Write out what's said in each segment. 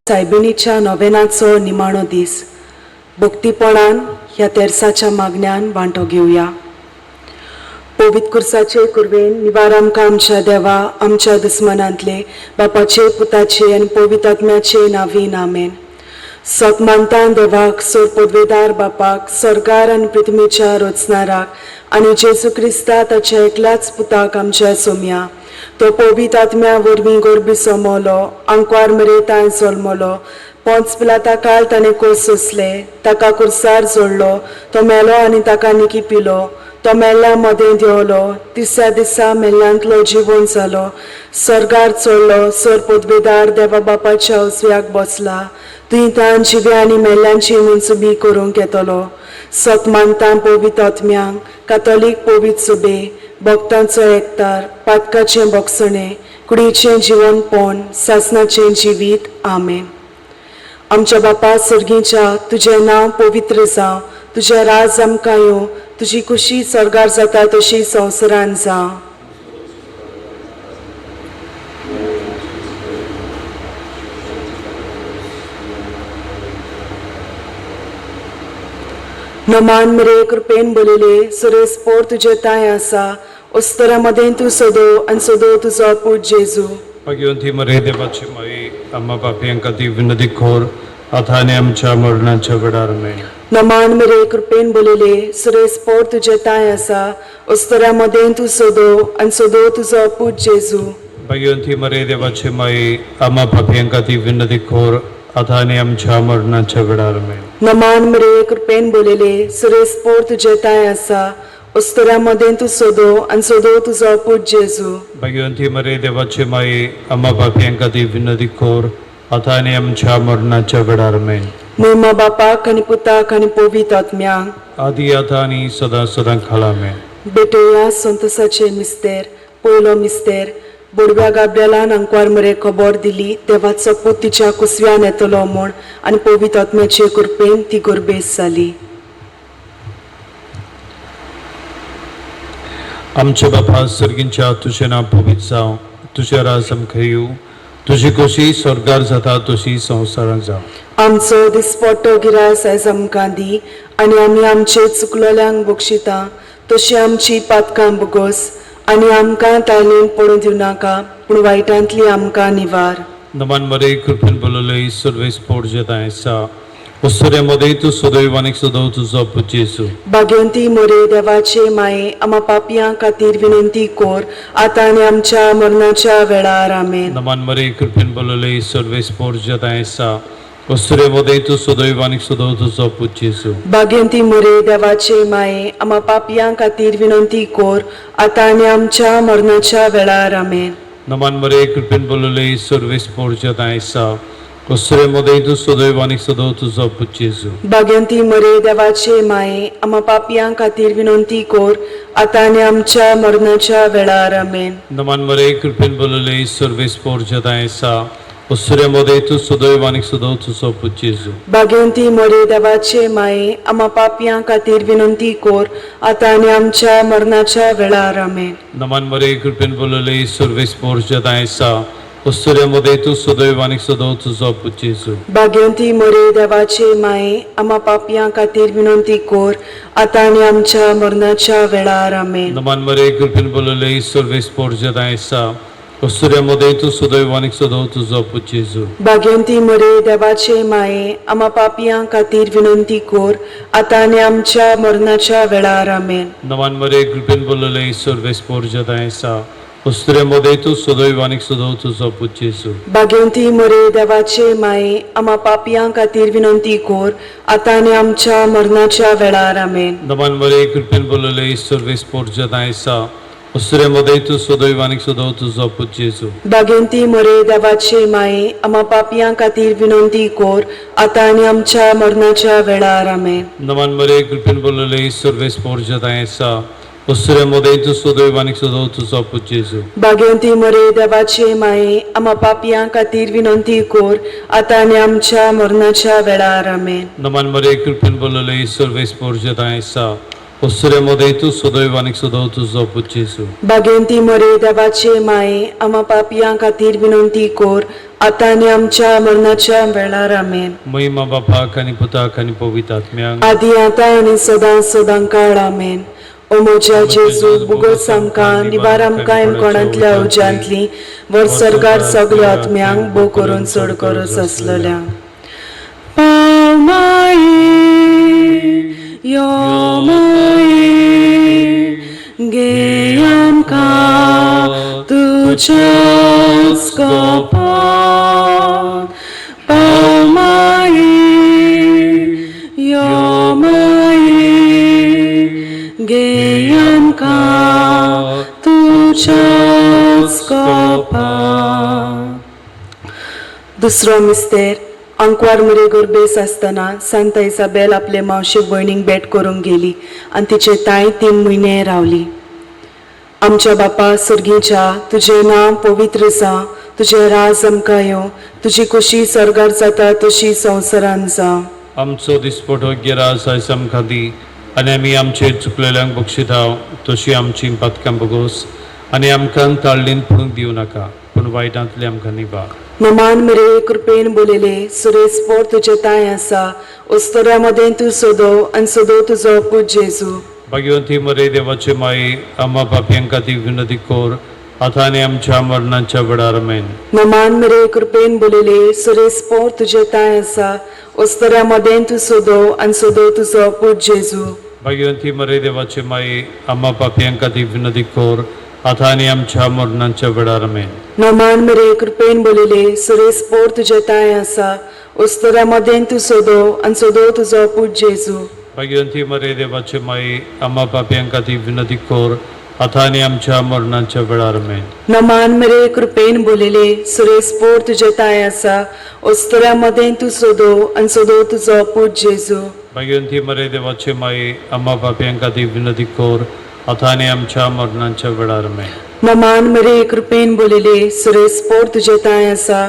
सायबिणीच्या नोवेनाचो निमाणो दीस भक्तीपणान ह्या तेरसाच्या मागण्यान वांटो घेवया. पवित्र कुर्साचे कुरवेन निवार आमकां आमच्या देवा आमच्या दुस्मनांतले बापाचे पुताचे आनी पवित्र आत्म्याचे नांवीन आमेन. सत मानतां देवाक सोर पदवेदार बापाक स्वर्गार आनी पृथ्वीच्या रचणाराक आनी जेजू क्रिस्ता ताच्या एकल्याच पुताक आमच्या सोम्या तो पवित्र आत्म्या वरवीं गोरबीचो मोलो आंकवार मरेतां जल्मलो पोंच पिलाता काल ताणें कोस सोंसले ताका कुर्सार जोडलो तो मेलो आनी ताका निकी पिलो तो मेल्ल्या मदें देंवलो तिसऱ्या दिसा मेल्ल्यांतलो जिवोन जालो स्वर्गार चडलो सोर पदवेदार देवा बापाच्या उजव्याक बसला थंय ताण जिव्या आनी मेल्ल्यांची मुनसुबी करूंक येतलो. सत मानतां पवित्र आत्म्यांक कातोलीक पवित्र सभे भक्तांचो एकतार पातकाचें बोगसणें कुडीचें जिवन पोन सासणाचें जिवीत आमेन. आमच्या बापा सर्गीच्या तुजें नांव पवित्र जावं तुजें राज आमकां येवं तुजी खुशी स्वर्गार जाता तशी संवसारांत जावं. नमान मरे कृपेन बोलिले सुरेश पोर तुजे ताय आसा उस्तरा मदें तूं सोदो आनी सोदो तुजो पूत जेजू. भगवंती मरे देवाची माई आम्हा पापयांका ती विनंती खोर आता आणि आमच्या मरणाच्या वेळार आमेन. नमान मरे कृपेन बोलिले सुरेश पोर तुजे ताय आसा उस्तरा मदें तूं सोदो आनी सोदो तुजो पूत जेजू. भगवंती मरे देवाची माई आम्हा पापयांका ती विनंती खोर आता आणि आमच्या मरणाच्या वेळार आमेन. नमान मरे कृपेन बोलिले सुरेश पोर तुजे ताय आसा उस्तरा मदें तूं सोदो आनी सोदो तुजो पूत जेजू. भगवंती मरे देवाची माई आम्हा पापयांका ती विनंती खोर आता आणि आमच्या मरणाच्या वेळार आमेन. महिमा बापाक आनी पुताक आनी पवित्र आत्म्यांक आदी आता आणि सदा सदां खाला आमेन. बेटोया संतोसाचे मिस्तेर पयलो मिस्तेर बोडव्या गाबड्यालान आंकवार मरे खबर दिली देवाचो पूत तिच्या कुसव्यान येतलो म्हूण आनी पवित्र आत्म्याचे कृपेन ती गोरबेस जाली. आमच्या बापा सर्गींच्या तुझें नांव पवित्र जावं तुझें राज आमकां येवं तुजी खोशी स्वर्गार जाता तशी संवसारांत जावं. आमचो दिसपट्टो गिरास आयज आमकां दी आनी आमी आमचे चुकलोल्यांक बक्षिता तशी आमची पातकां बोगोस आनी आमकां तायलेन पडूं दिवं नाका पूण वायटांतली आमकां निवार. नमान मरे कृपेन बोलले सर्वेस पोट जेता ऐसा उस्तऱ्यामध्ये तू सदैवानीक सदैव तुझो पूत जेजू. भाग्यवंती मोरे देवाचे माये आम्हा पापियां खातीर विनंती कोर आता आनी आमच्या मरणाच्या वेळार आमेन. नमान मरे कृपेन बोलले सर्वेस पोट जेता ऐसा उस्तऱ्यामध्ये तू सदैवानीक सदैव तुझो पूत जेजू. भाग्यवंती मोरे देवाचे माये आम्हा पापियां खातीर विनंती कोर आता आनी आमच्या मरणाच्या वेळार आमेन. नमान मरे कृपेन बोलले सर्वेस पोट जेता ऐसा उस्तऱ्यामध्ये तू सदैवानीक सदैव तुझो पूत जेजू. भाग्यवंती मोरे देवाचे माये आम्हा पापियां खातीर विनंती कोर आता आनी आमच्या मरणाच्या वेळार आमेन. नमान मरे कृपेन बोलले सर्वेस पोट जेता ऐसा उस्तऱ्यामध्ये तू सदैवानीक सदैव तुझो पूत जेजू. भाग्यवंती मोरे देवाचे माये आम्हा पापियां खातीर विनंती कोर आता आनी आमच्या मरणाच्या वेळार आमेन. नमान मरे कृपेन बोलले सर्वेस पोट जेता ऐसा उस्तऱ्यामध्ये तू सदैवानीक सदैव तुझो पूत जेजू. भाग्यवंती मोरे देवाचे माये आम्हा पापियां खातीर विनंती कोर आता आनी आमच्या मरणाच्या वेळार आमेन. नमान मरे कृपेन बोलले सर्वेस पोट जेता ऐसा उस्तऱ्यामध्ये तू सदैवानीक सदैव तुझो पूत जेजू. भाग्यवंती मोरे देवाचे माये आम्हा पापियां खातीर विनंती कोर आता आनी आमच्या मरणाच्या वेळार आमेन. नमान मरे कृपेन बोलले सर्वेस पोट जेता ऐसा उस्तऱ्यामध्ये तू सदैवानीक सदैव तुझो पूत जेजू. भाग्यवंती मोरे देवाचे माये आम्हा पापियां खातीर विनंती कोर आता आनी आमच्या मरणाच्या वेळार आमेन. नमान मरे कृपेन बोलले सर्वेस पोट जेता ऐसा उस्तऱ्यामध्ये तू सदैवानीक सदैव तुझो पूत जेजू. भाग्यवंती मोरे देवाचे माये आम्हा पापियां खातीर विनंती कोर आता आनी आमच्या मरणाच्या वेळार आमेन. नमान मरे कृपेन बोलले सर्वेस पोट जेता ऐसा उस्तऱ्यामध्ये तू सदैवानीक सदैव तुझो पूत जेजू. भाग्यवंती मोरे देवाचे माये आम्हा पापियां खातीर विनंती कोर आता आनी आमच्या मरणाच्या वेळार आमेन. नमान मरे कृपेन बोलले सर्वेस पोट जेता ऐसा उस्तऱ्यामध्ये तू सदैवानीक सदैव तुझो पूत जेजू. भाग्यवंती मोरे देवाचे माये आम्हा पापियां खातीर विनंती कोर आता आणि आमच्या मरणाच्या वेळार आमेन. महिमा बापाक आनी पुताक आनी पवित्र आत्म्याक आदी आता आणि सदां काळ आमेन. ओ म्हज्या जेजू बुगोस आमकां निबार आमकां कोणांतल्या उज्यांतली वर सरकार सगळ्या आत्म्यांक बो करून चड करस आसलेल्या. पाव माये यो माये गे आमकां तुज्याच कोपान. पाव माये यो माये गे आमकां तुज्याच कोपान. दुसरो मिस्तेर अंकवार मरे गरबेस आसतना सांता इसाबेल आपले मावशेक भयणीक भेट करूंक गेली आनी तिचे ताई 3 म्हयने रावली. आमच्या बापा सर्गीच्या तुझे नांव पवित्र जावं, तुझे राज आमकां येवं, तुजी खुशी सर्गार जाता तशी संवसारांत जावं. आमचो दिसपटो गिरास आयज आमकां दी आनी आमी आमचे चुकलेल्यांक बक्षिताव तशी आमची पातकां बगोस आनी आमकां ताळणेन पडूंक दिवं नाका पूण वायटांतले आमकां निबार. नमान मेरे कृपेन बोलेले सुरेश पोर तुझे ताय आसा. उस्तोऱ्यामध्ये तू सोदो आनी सोदो तुजो पूत जेजू. भगवंती मरे देवाचे माये आम्हा पापयांक खातीर विनंती कोर आतां आनी आमच्या मरणाच्या वेळार आमेन. नमान मेरे कृपेन बोलेले सुरेश पोर तुझे ताय आसा. उस्तोऱ्यामध्ये तू सोदो आनी सोदो तुजो पूत जेजू. भगवंती मरे देवाचे माये आम्हा पापयांक खातीर विनंती कोर आतां आनी आमच्या मरणाच्या वेळार आमेन. नमान मेरे कृपेन बोलेले सुरेश पोर तुझे ताय आसा. उस्तोऱ्यामध्ये तू सोदो आनी सोदो तुजो पूत जेजू. भगवंती मरे देवाचे माये आम्हा पापयांक खातीर विनंती कोर आतां आनी आमच्या मरणाच्या वेळार आमेन. नमान मेरे कृपेन बोलेले सुरेश पोर तुझे ताय आसा. उस्तोऱ्यामध्ये तू सोदो आनी सोदो तुजो पूत जेजू. भगवंती मरे देवाचे माये आम्हा पापयांक खातीर विनंती कोर आतां आनी आमच्या मरणाच्या वेळार आमेन. नमान मेरे कृपेन बोलेले सुरेश पोर तुझे ताय आसा.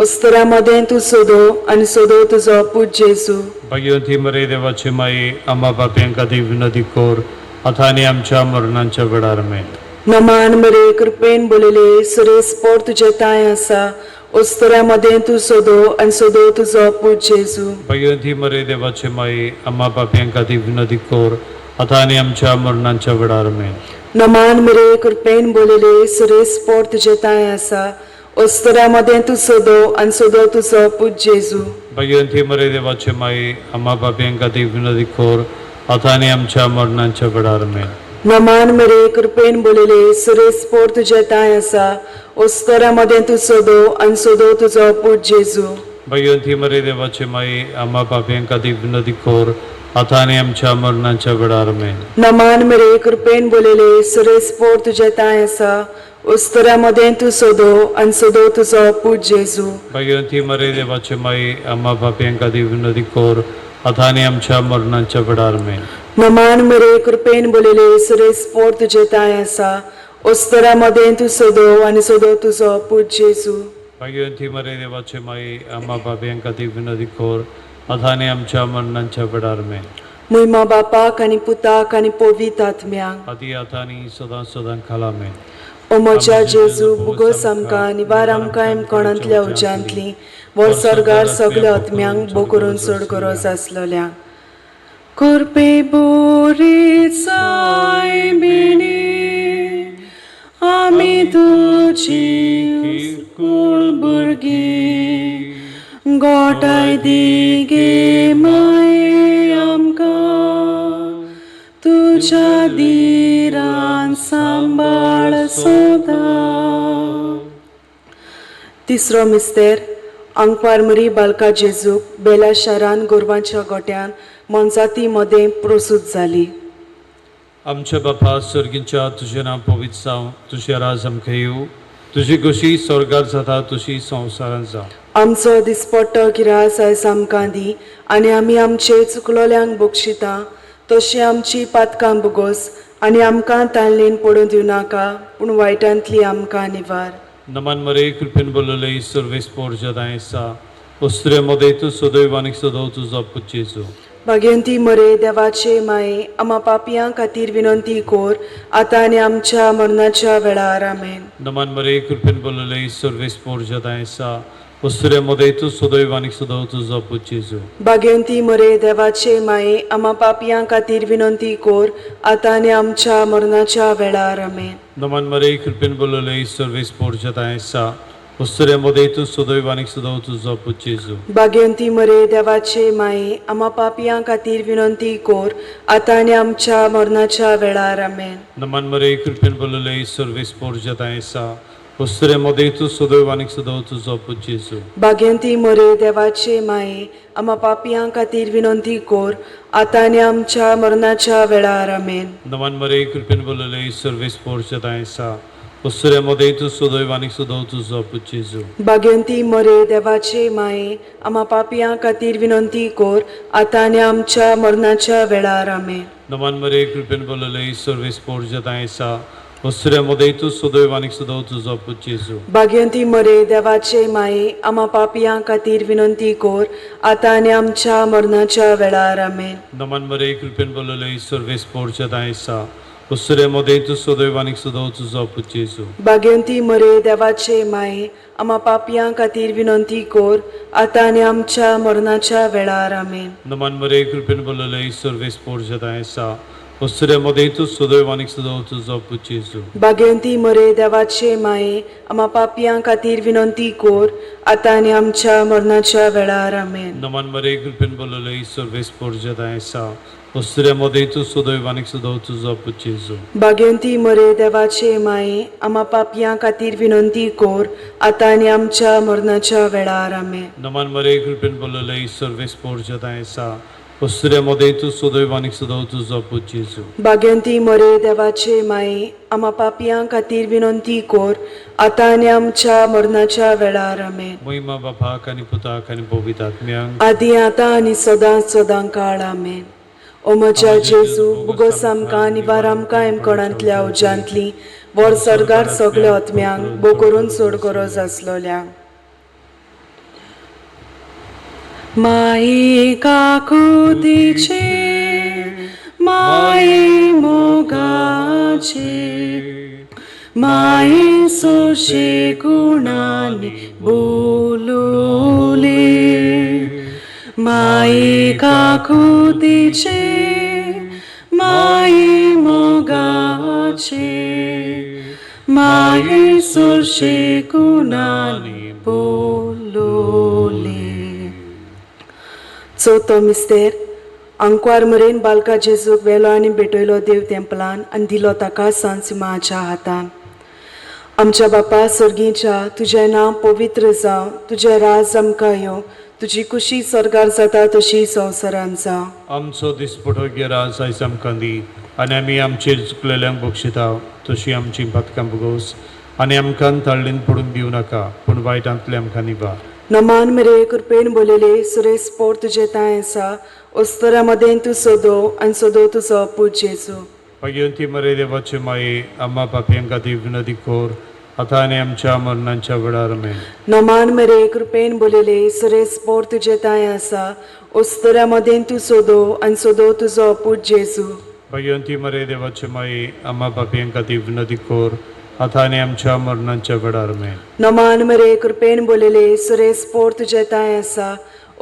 उस्तोऱ्यामध्ये तू सोदो आनी सोदो तुजो पूत जेजू. भगवंती मरे देवाचे माये आम्हा पापयांक खातीर विनंती कोर आतां आनी आमच्या मरणाच्या वेळार आमेन. नमान मेरे कृपेन बोलेले सुरेश पोर तुझे ताय आसा. उस्तोऱ्यामध्ये तू सोदो आनी सोदो तुजो पूत जेजू. भगवंती मरे देवाचे माये आम्हा पापयांक खातीर विनंती कोर आतां आनी आमच्या मरणाच्या वेळार आमेन. नमान मेरे कृपेन बोलेले सुरेश पोर तुझे ताय आसा. उस्तोऱ्यामध्ये तू सोदो आनी सोदो तुजो पूत जेजू. भगवंती मरे देवाचे माये आम्हा पापयांक खातीर विनंती कोर आतां आनी आमच्या मरणाच्या वेळार आमेन. नमान मेरे कृपेन बोलेले सुरेश पोर तुझे ताय आसा. उस्तोऱ्यामध्ये तू सोदो आनी सोदो तुजो पूत जेजू. भगवंती मरे देवाचे माये आम्हा पापयांक खातीर विनंती कोर आतां आनी आमच्या मरणाच्या वेळार आमेन. नमान मेरे कृपेन बोलेले सुरेश पोर तुझे ताय आसा. उस्तोऱ्यामध्ये तू सोदो आनी सोदो तुजो पूत जेजू. भगवंती मरे देवाचे माये आम्हा पापयांक खातीर विनंती कोर आतां आनी आमच्या मरणाच्या वेळार आमेन. नमान मेरे कृपेन बोलेले सुरेश पोर तुझे ताय आसा. उस्तोऱ्यामध्ये तू सोदो आनी सोदो तुजो पूत जेजू. भगवंती मरे देवाचे माये आम्हा पापयांक खातीर विनंती कोर आतां आनी आमच्या मरणाच्या वेळार आमेन. महिमा बापाक आनी पुताक आनी पवित्र आत्म्यांक आदी आतां आनी सदां खाल आमेन. ओ म्हज्या जेजू बुगोस आमकां निबार आमकां कोणांतल्या उज्यांतली वर सरगार सगळ्या आत्म्यांक बो करून चड गरज आसलेल्या. कुरपे बोरी सायबिणी आमी तुजी कुळ भुरगीं गोठाय दी गे माये आमकां तुज्या दिरान सांबाळ सदां. तिसरो मिस्तेर अंकवार मरी बालका जेजूक बेला शारान गोरवांच्या गोट्यान मोनजाती मदें प्रसूत जाली. आमच्या बापा सर्गींच्या तुजें नांव पवित्र जावं, तुजें राज आमकां येवं, तुजी खुशी स्वर्गार जाता तशी संवसारांत जावं. आमचो दिसपट्टो गिरास आयज आमकां दी आनी आमी आमचे चुकलोल्यांक बक्षिता तशी आमची पातकां बगोस आनी आमकां ताळणेन पडूं दिवं नाका पूण वायटांतली आमकां निवार. नमन मरे कृपेन बोलले सर्वेस पोर जदाय आसा. उस्तरे मध्ये तू सदैवानीक सदव तुजो पूत जेजू. भगवंती मरे देवाचे माये आम्हा पापियां खातीर विनंती कोर आतां आनी आमच्या मरणाच्या वेळार आमेन. नमन मरे कृपेन बोलले सर्वेस पोर जदाय आसा. उसरे मोदय तू सुदैव आनी सुदैव तुझो पूत जेजू भाग्यवंती मरे देवाचे माये आम्हा पापियां खातीर विनंती कोर आतां आनी आमच्या मरणाच्या वेळार आमेन. नमन मरे कृपेन बोलले ईश्वर वेस्पोर जतायसा उसरे मोदय तू सुदैव आनी सुदैव तुझो पूत जेजू भाग्यवंती मरे देवाचे माये आम्हा पापियां खातीर विनंती कोर आतां आनी आमच्या मरणाच्या वेळार आमेन. नमन मरे कृपेन बोलले ईश्वर वेस्पोर जतायसा उसरे मोदय तू सुदैव आनी सुदैव तुझो पूत जेजू भाग्यवंती मरे देवाचे माये आम्हा पापियां खातीर विनंती कोर आतां आनी आमच्या मरणाच्या वेळार आमेन. नमन मरे कृपेन बोलले ईश्वर वेस्पोर जतायसा उसरे मोदय तू सुदैव आनी सुदैव तुझो पूत जेजू भाग्यवंती मरे देवाचे माये आम्हा पापियां खातीर विनंती कोर आतां आनी आमच्या मरणाच्या वेळार आमेन. नमन मरे कृपेन बोलले ईश्वर वेस्पोर जतायसा उसरे मोदय तू सुदैव आनी सुदैव तुझो पूत जेजू भाग्यवंती मरे देवाचे माये आम्हा पापियां खातीर विनंती कोर आतां आनी आमच्या मरणाच्या वेळार आमेन. नमन मरे कृपेन बोलले ईश्वर वेस्पोर जतायसा उसरे मोदय तू सुदैव आनी सुदैव तुझो पूत जेजू भाग्यवंती मरे देवाचे माये आम्हा पापियां खातीर विनंती कोर आतां आनी आमच्या मरणाच्या वेळार आमेन. नमन मरे कृपेन बोलले ईश्वर वेस्पोर जतायसा उसरे मोदय तू सुदैव आनी सुदैव तुझो पूत जेजू भाग्यवंती मरे देवाचे माये आम्हा पापियां खातीर विनंती कोर आतां आनी आमच्या मरणाच्या वेळार आमेन. नमन मरे कृपेन बोलले ईश्वर वेस्पोर जतायसा उसरे मोदय तू सुदैव आनी सुदैव तुझो पूत जेजू भाग्यवंती मरे देवाचे माये आम्हा पापियां खातीर विनंती कोर आतां आनी आमच्या मरणाच्या वेळार आमेन. नमन मरे कृपेन बोलले ईश्वर वेस्पोर जतायसा उसरे मोदय तू सुदैव आनी सुदैव तुझो पूत जेजू भाग्यवंती मरे देवाचे माये आम्हा पापियां खातीर विनंती कोर आतां आनी आमच्या मरणाच्या वेळार आमेन. महिमा बापाक आनी पुताक आनी पवित्र आत्म्यांक आदी आतां आनी सदांच सदां काळ आमेन. ओ म्हज्या जेजू बुगोस आमकां आनी वार आमकां एमकोणांतल्या उज्यांतली वर सरगार सगळ्या आत्म्यांक बो करून सोड गरज आसलोल्या. माये काकुतीचे माये मोगाचे माये सोशे गुणांनी बोलोले माये काकुतीचे माये मोगाचे माये सोशे गुणांनी बोलोले. चवथो मिस्तेर अंकवार मरेन बालका जेजूक वेलो आनी भेटयलो देव तेंपलान आनी दिलो ताका सांसिमाच्या हातान. आमच्या बापा सर्गीच्या तुजें नांव पवित्र जावं, तुजें राज आमकां येवं, तुजी कुशी स्वर्गार जाता तशी संवसारांत जावं. आमचो दिसपटो गिराज आयज आमकां दी आनी आमी आमचेर चुकलेल्यांक बक्षिता तशी आमची पथकां भोगोस आनी आमकां ताळ्ळेन पडून दिवं नाका पूण वायटांतले आमकां निबार. नमान मेरे कृपेन बोलेले सुरेश पोर तुजे ताय आसा ओस्तरा मदें तूं सोदो आनी सोदो तुजो पूत जेजू. भाग्यवंती मरे देवाचे माये आम्हा पापयांक खातीर विनंती कोर आतां आनी आमच्या मरणाच्या वेळार आमेन. नमान मेरे कृपेन बोलेले सुरेश पोर तुजे ताय आसा ओस्तरा मदें तूं सोदो आनी सोदो तुजो पूत जेजू. भाग्यवंती मरे देवाचे माये आम्हा पापयांक खातीर विनंती कोर आतां आनी आमच्या मरणाच्या वेळार आमेन. नमान मेरे कृपेन बोलेले सुरेश पोर तुजे ताय आसा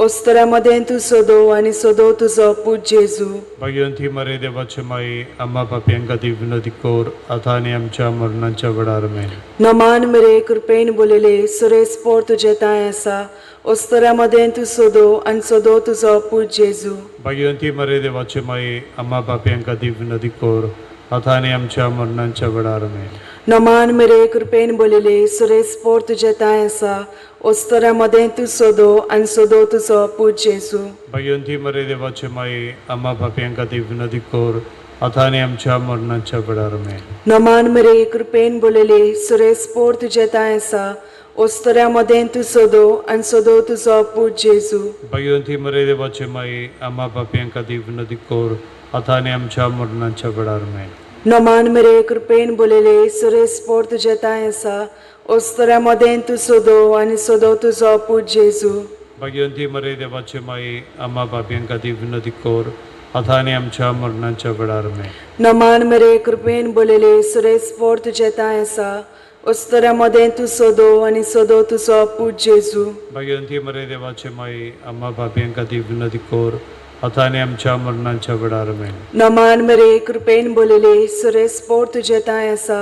ओस्तरा मदें तूं सोदो आनी सोदो तुजो पूत जेजू. भाग्यवंती मरे देवाचे माये आम्हा पापयांक खातीर विनंती कोर आतां आनी आमच्या मरणाच्या वेळार आमेन. नमान मेरे कृपेन बोलेले सुरेश पोर तुजे ताय आसा ओस्तरा मदें तूं सोदो आनी सोदो तुजो पूत जेजू. भाग्यवंती मरे देवाचे माये आम्हा पापयांक खातीर विनंती कोर आतां आनी आमच्या मरणाच्या वेळार आमेन. नमान मेरे कृपेन बोलेले सुरेश पोर तुजे ताय आसा ओस्तरा मदें तूं सोदो आनी सोदो तुजो पूत जेजू. भाग्यवंती मरे देवाचे माये आम्हा पापयांक खातीर विनंती कोर आतां आनी आमच्या मरणाच्या वेळार आमेन. नमान मेरे कृपेन बोलेले सुरेश पोर तुजे ताय आसा ओस्तरा मदें तूं सोदो आनी सोदो तुजो पूत जेजू. भाग्यवंती मरे देवाचे माये आम्हा पापयांक खातीर विनंती कोर आतां आनी आमच्या मरणाच्या वेळार आमेन. नमान मेरे कृपेन बोलेले सुरेश पोर तुजे ताय आसा ओस्तरा मदें तूं सोदो आनी सोदो तुजो पूत जेजू. भाग्यवंती मरे देवाचे माये आम्हा पापयांक खातीर विनंती कोर आतां आनी आमच्या मरणाच्या वेळार आमेन. नमान मेरे कृपेन बोलेले सुरेश पोर तुजे ताय आसा अस्तरामध्ये तूं सोदो आनी सोदो तुजो पूत जेजू भगवंती मरे देवाचे माई आम्हा पापियांका ती विनंती कोर आता आणि आमच्या मरणाच्या वेळार आमेन. नमान मरे कृपेन बोलेले सुरेश पोर तुजे ताय आसा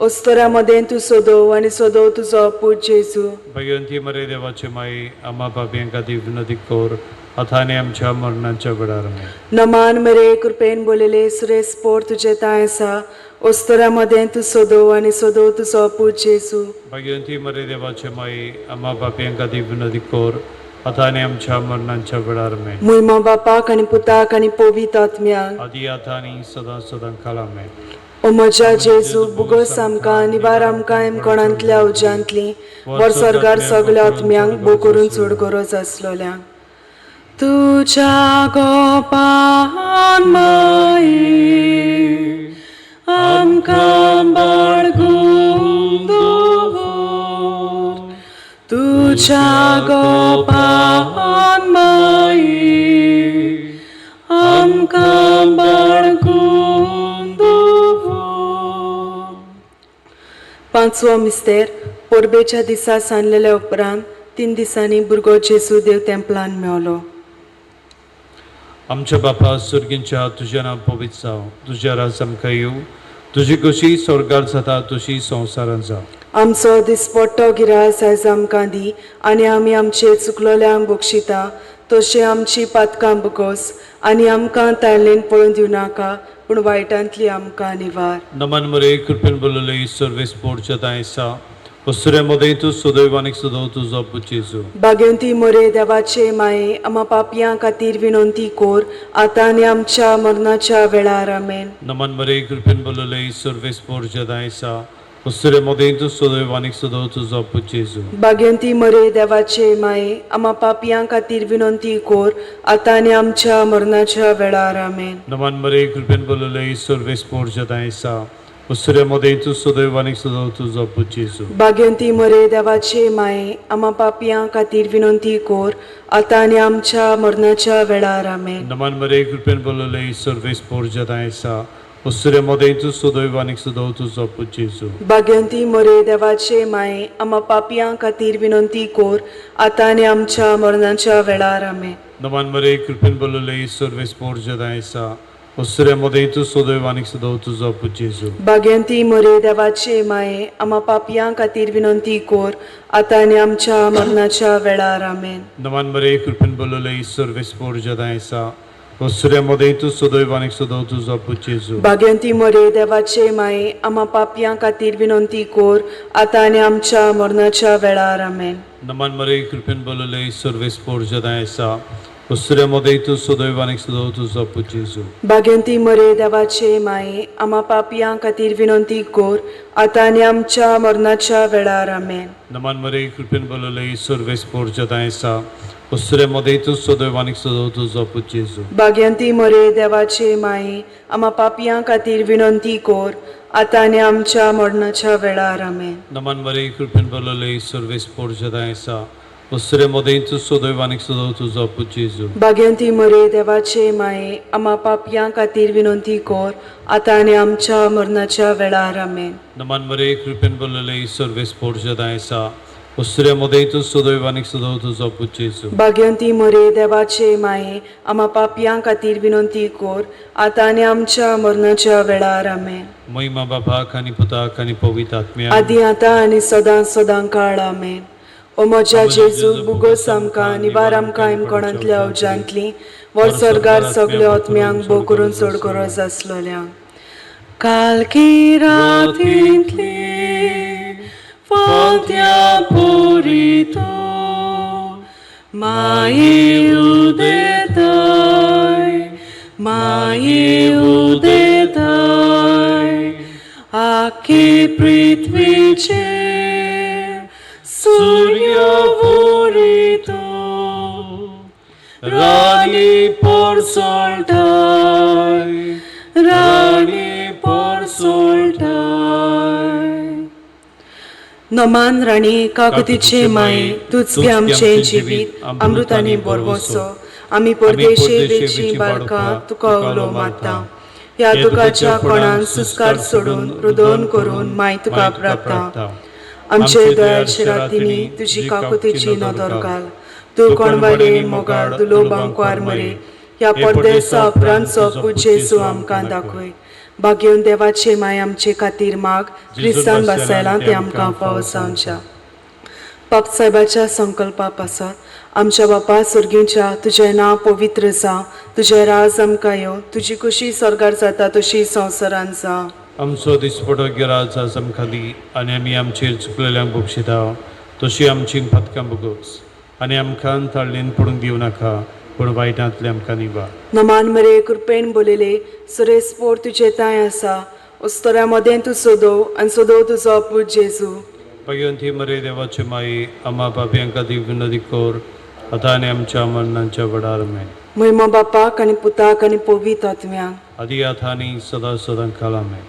अस्तरामध्ये तूं सोदो आनी सोदो तुजो पूत जेजू भगवंती मरे देवाचे माई आम्हा पापियांका ती विनंती कोर आता आणि आमच्या मरणाच्या वेळार आमेन. नमान मरे कृपेन बोलेले सुरेश पोर तुजे ताय आसा अस्तरामध्ये तूं सोदो आनी सोदो तुजो पूत जेजू भगवंती मरे देवाचे माई आम्हा पापियांका ती विनंती कोर आता आणि आमच्या मरणाच्या वेळार आमेन. मुयमा बापाक आनी पुताक आनी पवित्र आत्म्याक आदी आता आणि सदां सदां काल आमेन. ओ म्हज्या जेजू बुगस आमकां निबार आमकां कोणांतल्या उज्यांतली वर सरगार सगल्या आत्म्यांक बो करून चड गरज आसलोल्यांक तुज्या गोपान माये आमकां बाळगून दवर तुज्या गोपान माये आमकां बाळगून दवर. पांचवो मिस्तेर परबेच्या दिसा सांडलेल्या उपरांत 3 दिसांनी भुरगो जेजू देव तेंपलान मेवलो. आमच्या बापा सुर्गींच्या तुझें नांव पवित्र जावं, तुझें राज आमकां येवं, तुजी कशी स्वर्गार जाता तशी संवसारांत जावं. आमचो दिसपट्टो गिराय आयज आमकां दी आनी आमी आमचे चुकलोल्यांक बक्षिता तशें आमची पातकां बगोस आनी आमकां ताळलेन पळोवन दिवं नाका पूण वायटांतली आमकां निवार. नमन मरे कृपेन बोलले सर्वेस पोडच्या तायसा उसरे मध्ये तू सुदैवानीक सुदव तुझो पुचेजू. भाग्यवंती मोरे देवाचे माये आम्हा पापयां खातीर विनंती कोर आतां आनी आमच्या मरणाच्या वेळार आमेन. नमन मरे कृपेन बोलले सर्वेस पोडच्या तायसा उसरे मध्ये तू सुदैवानीक सुदव तुझो पुचेजू. भाग्यवंती मोरे देवाचे माये आम्हा पापयां खातीर विनंती कोर आतां आनी आमच्या मरणाच्या वेळार आमेन. नमन मरे कृपेन बोलले सर्वेस पोडच्या तायसा उसरे मध्ये तू सुदैवानीक सुदव तुझो पुचेजू. भाग्यवंती मोरे देवाचे माये आम्हा पापयां खातीर विनंती कोर आतां आनी आमच्या मरणाच्या वेळार आमेन. नमन मरे कृपेन बोलले सर्वेस पोडच्या तायसा उसरे मध्ये तू सुदैवानीक सुदव तुझो पुचेजू. भाग्यवंती मोरे देवाचे माये आम्हा पापयां खातीर विनंती कोर आतां आनी आमच्या मरणाच्या वेळार आमेन. नमन मरे कृपेन बोलले सर्वेस पोडच्या तायसा उसरे मध्ये तू सुदैवानीक सुदव तुझो पुचेजू. भाग्यवंती मोरे देवाचे माये आम्हा पापयां खातीर विनंती कोर आतां आनी आमच्या मरणाच्या वेळार आमेन. नमन मरे कृपेन बोलले सर्वेस पोडच्या तायसा उसरे मध्ये तू सुदैवानीक सुदव तुझो पुचेजू. भाग्यवंती मोरे देवाचे माये आम्हा पापयां खातीर विनंती कोर आतां आनी आमच्या मरणाच्या वेळार आमेन. नमन मरे कृपेन बोलले सर्वेस पोडच्या तायसा उसरे मध्ये तू सुदैवानीक सुदव तुझो पुचेजू. भाग्यवंती मोरे देवाचे माये आम्हा पापयां खातीर विनंती कोर आतां आनी आमच्या मरणाच्या वेळार आमेन. नमन मरे कृपेन बोलले सर्वेस पोडच्या तायसा उसरे मध्ये तू सुदैवानीक सुदव तुझो पुचेजू. भाग्यवंती मोरे देवाचे माये आम्हा पापयां खातीर विनंती कोर आतां आनी आमच्या मरणाच्या वेळार आमेन. नमन मरे कृपेन बोलले सर्वेस पोडच्या तायसा उसरे मध्ये तू सुदैवानीक सुदव तुझो पुचेजू. भाग्यवंती मोरे देवाचे माये आम्हा पापयां खातीर विनंती कोर आतां आनी आमच्या मरणाच्या वेळार आमेन. नमन मरे कृपेन बोलले सर्वेस पोडच्या तायसा उसरे मध्ये तू सुदैवानीक सुदव तुझो पुचेजू. भाग्यवंती मोरे देवाचे माये आम्हा पापयां खातीर विनंती कोर आतां आनी आमच्या मरणाच्या वेळार आमेन. महिमा बापाक आनी पुताक आनी पवित्र आत्म्याक आदी आतां आनी सदां सदां काळ आमेन. ओ म्हज्या जेजू बुगोस आमकां निबार आमकां कोणांतल्या उज्यांतली वर सरगार सगल्या आत्म्यांक बो करून चड गरज आसलोल्यांक कालकी रातींतली फांत्या पोरितो माये उदेताय माये उदेताय आख्खे पृथ्वीचे सूर्य वोरितो राणी पोरसोळटाय राणी पोरसोळटाय. नमान राणी काकतीचे माये तुझ घे आमचे जिवीत अमृताने बोरवोसो आमी परदेशी वेची बाळकां तुका उलो माता ह्या दुखाच्या कोणान सुस्कार सोडून रुदोन करून माय तुका प्रार्थना. आमचे दयाळशे रातीनी तुझी काकुतीची नदर घाल. तू कोणवाडे मोगाळ दुलो बांकवार मरे ह्या परदेसा उपरांतचो पूज जेजू आमकां दाखय. भाग्यवन देवाचे माय आमचे खातीर माग क्रिस्तान बसयलां ते आमकां पावस आमच्या. बाप साहेबाच्या संकल्पा पासत आमच्या बापा सुर्गीच्या तुझें नांव पवित्र जावं. तुझें राज आमकां येवं. तुजी खुशी स्वर्गार जाता तशी संवसारांत जावं. आमचो दिसपटो गिराज आज आमकां दी आनी आमी आमचेर चुकलेल्यांक बक्षिता तशी आमची पथकां बगोस आनी आमकां ताळणेन पडूंक दिवं नाका पूण वायटांतले आमकां निवार. नमान मरे कृपेन बोलेले सुरेश पोर तुजे ताय आसा. उस्तोऱ्या मदें तूं सोदो आनी सोदो तुजो पूज जेजू. भगवंती मरे देवाचे माये आम्हा पापयांका दिव्य कोर आतां आनी आमच्या मरणाच्या वडार मेन. महिमा बापाक आनी पुताक आनी पवित्र आत्म्याक आदी आतां आनी सदां सदां काल मेन.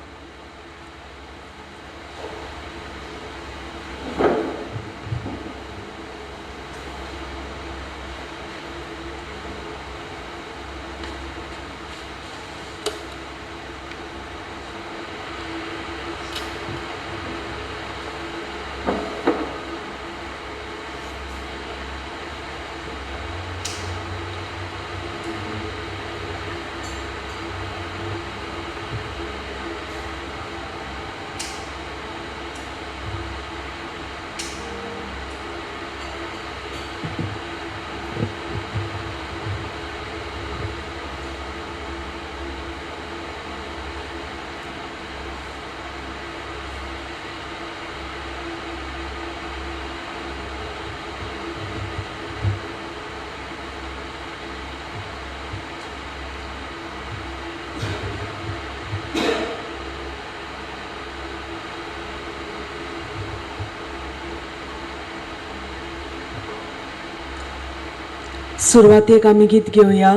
सुरवातेक आमी गीत घेवया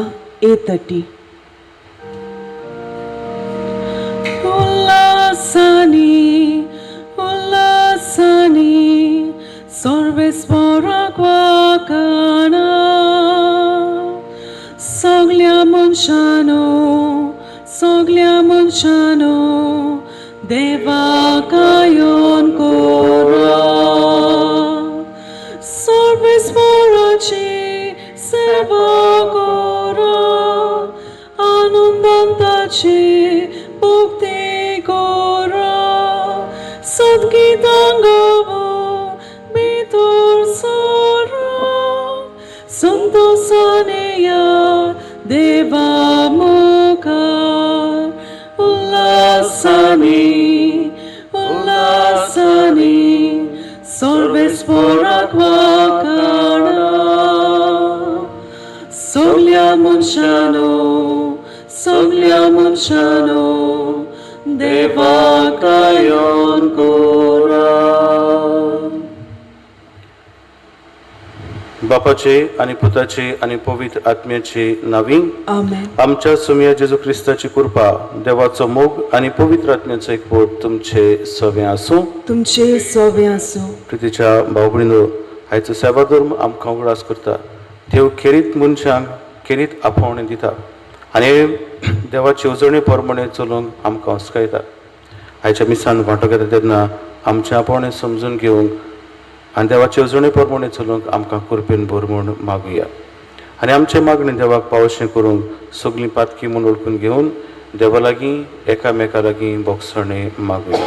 A30. उल्लासानी उल्लासानी सर्वेस्पराक वाखाणा सगल्या मनशानो देवाक गायन कोरा. सर्वेस्पराची सेवा कोरा आनंदांताची भक्ती कोरा. सद्गीतां गावो भितर सोरा संतोषाने या देवा मुखार. उल्लासानी सर्वेस्पराक वाखाणा सगल्या मनशानो देवाक गायन कोरा. बापाचे आणि पुताचे आणि पवित्र आत्म्याचे नावी. आमेन. आमच्या सुम्या जेजू ख्रिस्ताची कृपा देवाचो मोग आणि पवित्र आत्म्याचो एकवट तुमचे सवे आसूं. तुमचे सवे आसूं. प्रितीच्या भाव भयणीनो, आयचो सेवा धर्म आमकां उगडास करता. देव खेरीत मनशांक खेरीत आपोवणें दिता आनी देवाचे उजवणे प्रमाणे चलोवंक आमकां हुस्कायता. आयच्या मिसान वांटो घेता तेन्ना आमचें आपोवणें समजून घेवंक आनी देवाचे उजवणे प्रमाणे चलोवंक आमकां कृपेन भर म्हूण मागुया. आनी आमचे मागणी देवाक पावशें करूंक सगळीं पातकी म्हूण ओळखून घेवन देवा लागीं एकामेका लागीं बोगसणे मागुया.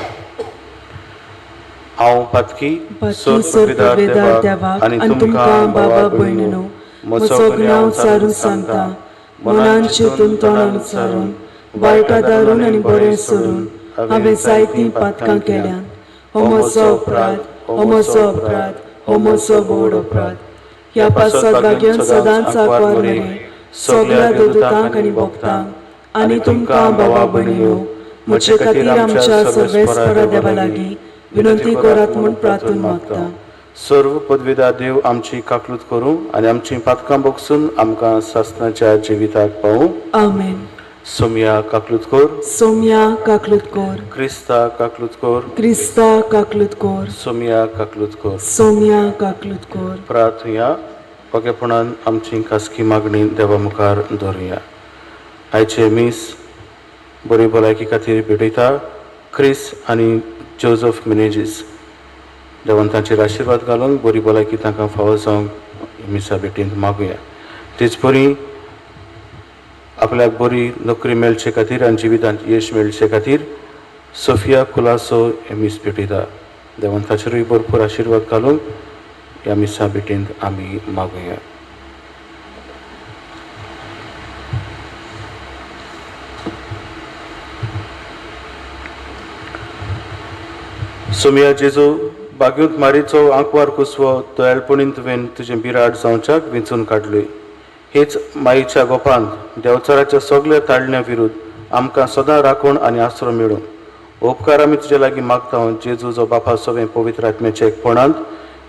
हांव पातकी सर्वेदार देवाक आनी तुमकां बाबा भयणीनो म्हजो गुन्यांव उचारून सांगता. मनान चिंतून तोंडान उचारून वायटा दारून आनी बरें सोडून हांवें जायतीं पातकां केल्यान. हो म्हजो अपराध, हो म्हजो व्हड अपराध. ह्या पासत भाग्यान सदांच आंकवार मरे सगळ्या दोतोरांक आनी भक्तांक आनी तुमकां बाबा भयणीनो म्हजे खातीर आमच्या सर्वेस्परा देवा लागीं विनंती करात म्हूण प्रार्थना मागता. सर्व पदवीदार देव आमची काकलूत करूं आनी आमची पातकां बोगसून आमकां सासणाच्या जिविताक पावूं. आमेन. सोम्या काकलूत कोर. सोम्या काकलूत कोर. क्रिस्ता काकलूत कोर. क्रिस्ता काकलूत कोर. सोम्या काकलूत कोर. सोम्या काकलूत कोर. प्रार्थया ओगेपणान आमची खासगी मागणी देवा मुखार दवरुया. आयचे मीस बरी भलायकी खातीर भेटयता क्रिस आनी जोझफ मेनेजीस. देवान तांचेर आशिर्वाद घालून बरी भलायकी तांकां फावो जावंक मिसा भेटेंत मागुया. तेच बरी आपल्याक बरी नोकरी मेळचे खातीर आनी जिवितांत यश मेळचे खातीर सोफिया कुलासो हे मीस भेटयता. देवान ताचेरूय भरपूर आशिर्वाद घालून ह्या मिसा भेटेंत आमी मागुया. सोमिया जेजू बागुंत मारीचो आंकवार कुसवो दयाळपणीन तुवें तुजें बिराड जावच्याक वेंचून काडलोय. हेच मायेच्या गोपांत देंवचाराच्या सगळ्या ताळण्या विरुद्ध आमकां सदां राखण आनी आसरो मेळूं. उपकार आमी तुजे लागीं मागता जेजू जो बापा सवें पवित्र आत्म्याच्या एकपणांत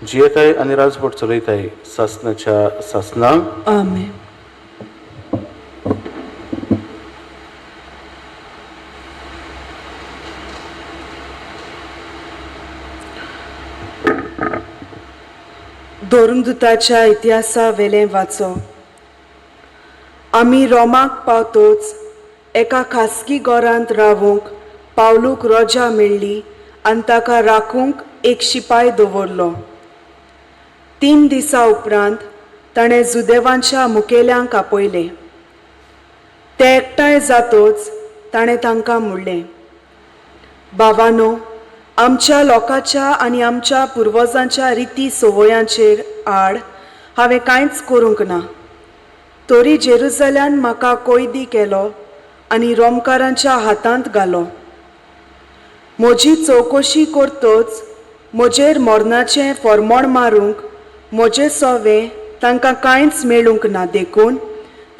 जियेताय आनी राजवट चलयताय सासनाच्या सासनाक. आमेन. दोरुंदुताच्या इतिहासा वेलें वाचो. आमी रोमाक पावतोच एका खासगी घरांत रावूंक पावलूक रोजा मेळ्ळी आनी ताका राखूंक एक शिपाय दवरलो. 3 दिसां उपरांत ताणें जुदेवांच्या मुखेल्यांक आपयले. ते एकठांय जातोच ताणें तांकां म्हणलें, भावांनो, आमच्या लोकांच्या आनी आमच्या पुर्वजांच्या रिती सवयांचेर आड हांवें कांयच करूंक ना. तरी जेरुसल्यान म्हाका कैदी केलो आनी रोमकारांच्या हातांत घालो. म्हजी चवकशी करतोच म्हजेर मरणाचें फर्मोण मारूंक म्हजे सोवे तांकां कांयच मेळूंक ना देखून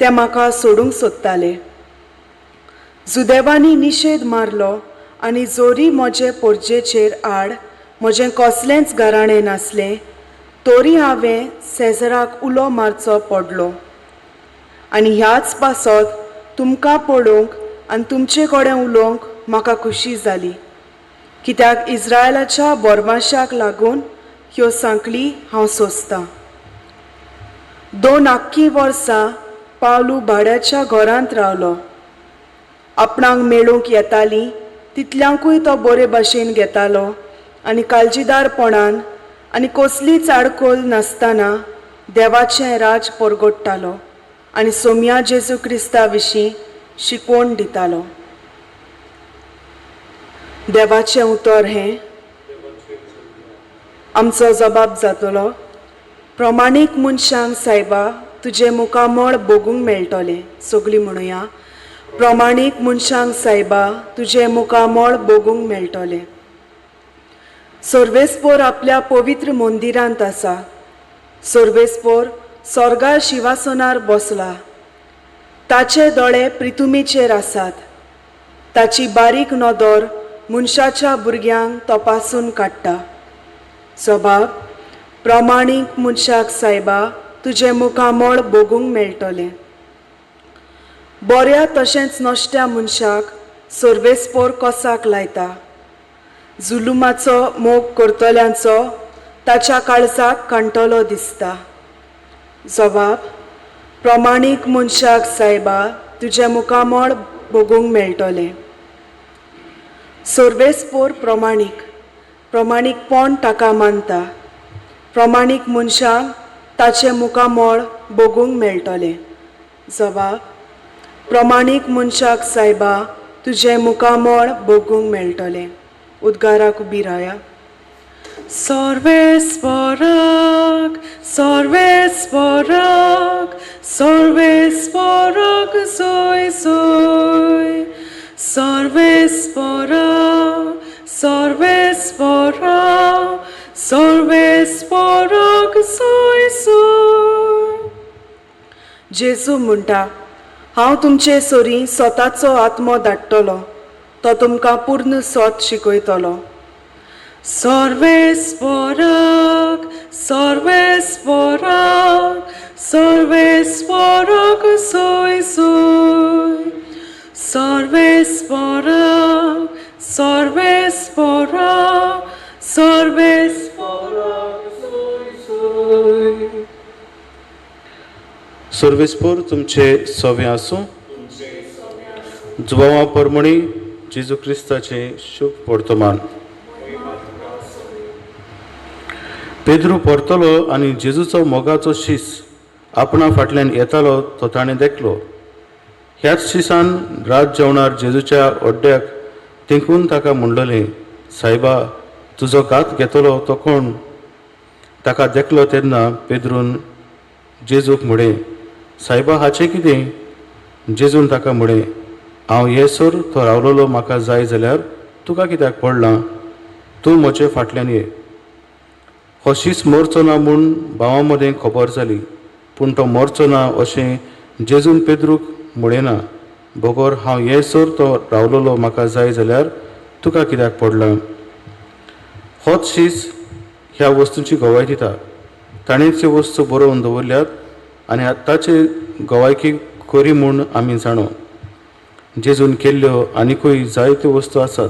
ते म्हाका सोडूंक सोदताले. जुदेवांनी निशेध मारलो आनी जोरी म्हजे पोरजेचेर आड म्हजें कसलेंच घराणें नासलें तरी हांवें सेजराक उलो मारचो पडलो. आनी ह्याच पासत तुमकां पळोवंक आनी तुमचे कडेन उलोवंक म्हाका खुशी जाली, कित्याक इस्रायलाच्या बोरमाश्याक लागून ह्यो सांकळी हांव सोंसतां. 2 आख्खी वर्सां पावलू भाड्याच्या घरांत रावलो. आपणाक मेळूंक येतालीं तितल्यांकूय तो बरे भाशेन घेतालो आनी काळजीदारपणान आनी कसलीच आडखोल नासतना देवाचें राज परगडटालो आनी सोम्या जेजू क्रिस्ता विशीं शिकवण दितालो. देवाचें उतर हें आमचो जबाब जातलो, प्रमाणीक मनशांक सायबा तुजें मुखामळ बगूंक मेळटलें. सगळीं म्हणुया, प्रमाणीक मनशांक सायबा तुजें मुखामळ बगूंक मेळटलें. सर्वेस्पोर आपल्या पवित्र मंदिरांत आसा. सर्वेस्पोर स्वर्गार शिवासनार बसला. ताचे दोळे पृथ्वीचेर आसात. ताची बारीक नदर मनशाच्या भुरग्यांक तपासून काडटा. जबाब, प्रमाणीक मनशाक सायबा तुजें मुखामळ बगूंक मेळटलें. बऱ्या तशेंच नश्ट्या मनशाक सर्वेस्पोर कोसाक लायता. जुलुमाचो मोग करतल्यांचो ताच्या काळजाक कांटलो दिसता. जबाब, प्रमाणीक मनशाक सायबा तुजें मुखामळ बगूंक मेळटलें. सर्वेस्पोर प्रमाणीकपण ताका मानता. प्रमाणीक मनशाक ताचें मुखामळ बगूंक मेळटलें. जबाब, प्रमाणीक मनशाक सायबा तुजें मुखामळ बगूंक मेळटलें. उद्गाराक उबी राया. सर्वेस्पोराक, सर्वेस्पोराक, सर्वेस्पोराक सोय सोय. सर्वेस्पोराक, सर्वेस्पोराक, सर्वेस्पोराक सोय सोय. जेजू म्हणटा, हांव तुमचे सोरी स्वताचो आत्मो धाडटलो. तो तुमकां पूर्ण सोत शिकयतलो. सर्वेस्पोराक, सर्वेस्पोराक, सर्वेस्पोराक सोय सोय. सर्वेस्पोराक, सर्वेस्पोराक, सर्वेस्पोराक सोय सोय. सर्वेस्पोर तुमचे सोवे आसूं. जुबावा परमणी जेजू क्रिस्ताचे शुभ वर्तमान. पेद्रू परतलो आनी जेजूचो मोगाचो शीस आपणा फाटल्यान येतालो तो ताणें देखलो. ह्याच शिसान रात जेवणार जेजूच्या ओड्ड्याक तिंकून ताका म्हणलेलें, सायबा, तुजो घात घेतलो तो कोण? ताका देखलो तेन्ना पेद्रून जेजूक म्हळें, सायबा, हाचें कितें? जेजून ताका म्हळें, हांव येसर तो रावलोलो म्हाका जाय जाल्यार तुका कित्याक पडलां? तूं म्हजे फाटल्यान ये. हो शीस मरचो ना म्हूण भावां मदें खबर जाली, पूण तो मरचो ना अशें जेजून पेद्रूक म्हळें ना. बोगोर हांव येसर तो रावलोलो म्हाका जाय जाल्यार तुका कित्याक पडलां? होच शीस ह्या वस्तूंची गवाय दिता. ताणेंच ह्यो वस्तू बरोवन दवरल्यात आनी ताचे गवायकी खरी म्हूण आमी जाणो. जेजून केल्ल्यो आनिकूय जायत्यो वस्तू आसात.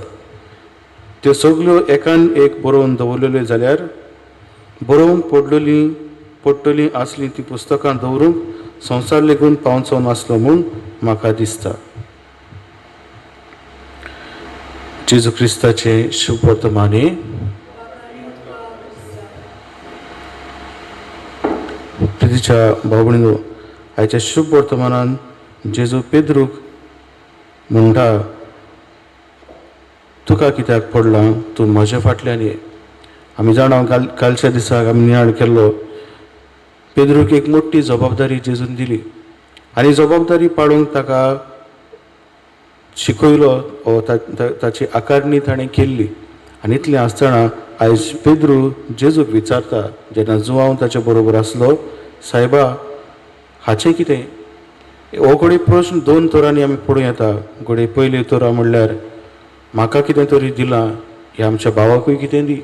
त्यो सगल्यो एकान एक बरोवन दवरलेल्यो जाल्यार बरोवंक पडटलीं आसलीं तीं पुस्तकां दवरूंक संवसार लेगून पावचो नासलो म्हूण म्हाका दिसता. जेजू क्रिस्ताचे शुभ वर्तमानी. प्रितीच्या भाव भयणीनो, आयच्या शुभ वर्तमानान जेजू पेद्रूक म्हणटा, तुका कित्याक पडलां? तूं म्हज्या फाटल्यान ये. आमी जाणा कालच्या दिसाक आमी नियाळ केल्लो. पेद्रूक एक मोठी जबाबदारी जेजून दिली आनी जबाबदारी पाळूंक ताका शिकयलो, ताची आकारणी ताणें केल्ली. आनी इतलें आसतना आयज पेद्रू जेजूक विचारता, जेन्ना जुवांव ताचे बरोबर आसलो, सायबा, हाचें कितें? हो घोडी प्रश्न दोन तोरांनी आमी पळोवं येता. घोडी पयली तोरा म्हणल्यार म्हाका कितें तरी दिलां, हें आमच्या भावाकूय कितें दी.